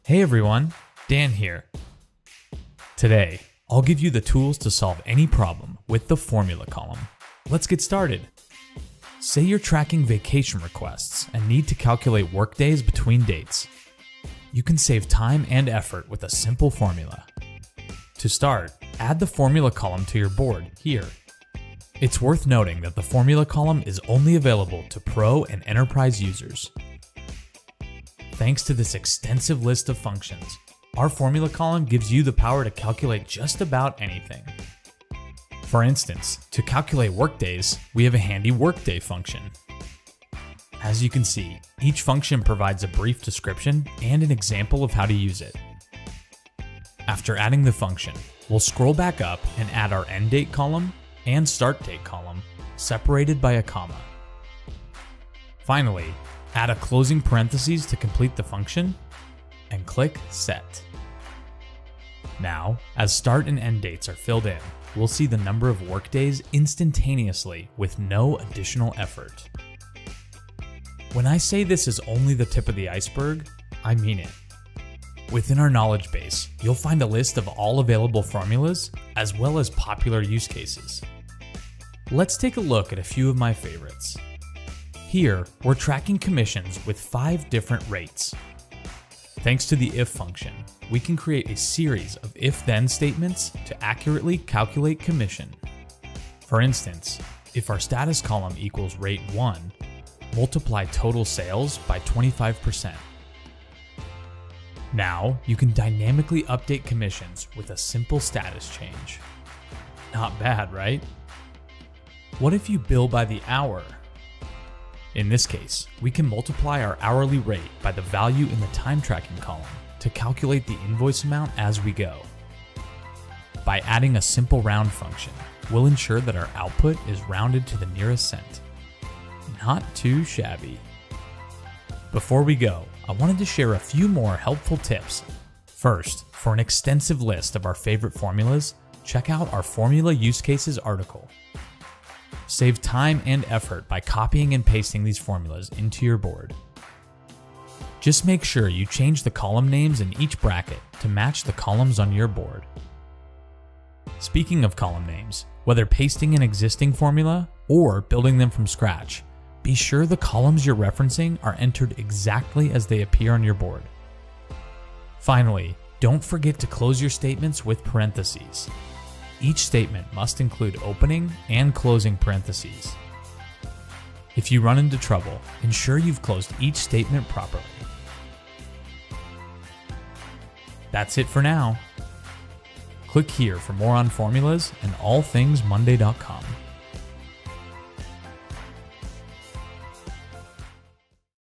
Hey everyone, Dan here. Today, I'll give you the tools to solve any problem with the formula column. Let's get started. Say you're tracking vacation requests and need to calculate workdays between dates. You can save time and effort with a simple formula. To start, add the formula column to your board here. It's worth noting that the formula column is only available to Pro and Enterprise users. Thanks to this extensive list of functions, our formula column gives you the power to calculate just about anything. For instance, to calculate workdays, we have a handy workday function. As you can see, each function provides a brief description and an example of how to use it. After adding the function, we'll scroll back up and add our end date column and start date column, separated by a comma. Finally, add a closing parentheses to complete the function, and click Set. Now, as start and end dates are filled in, we'll see the number of workdays instantaneously with no additional effort. When I say this is only the tip of the iceberg, I mean it. Within our knowledge base, you'll find a list of all available formulas, as well as popular use cases. Let's take a look at a few of my favorites. Here, we're tracking commissions with 5 different rates. Thanks to the if function, we can create a series of if-then statements to accurately calculate commission. For instance, if our status column equals rate 1, multiply total sales by 25%. Now, you can dynamically update commissions with a simple status change. Not bad, right? What if you bill by the hour? In this case, we can multiply our hourly rate by the value in the time tracking column to calculate the invoice amount as we go. By adding a simple round function, we'll ensure that our output is rounded to the nearest cent. Not too shabby. Before we go, I wanted to share a few more helpful tips. First, for an extensive list of our favorite formulas, check out our Formula Use Cases article. Save time and effort by copying and pasting these formulas into your board. Just make sure you change the column names in each bracket to match the columns on your board. Speaking of column names, whether pasting an existing formula or building them from scratch, be sure the columns you're referencing are entered exactly as they appear on your board. Finally, don't forget to close your statements with parentheses. Each statement must include opening and closing parentheses. If you run into trouble, ensure you've closed each statement properly. That's it for now. Click here for more on formulas and all things monday.com.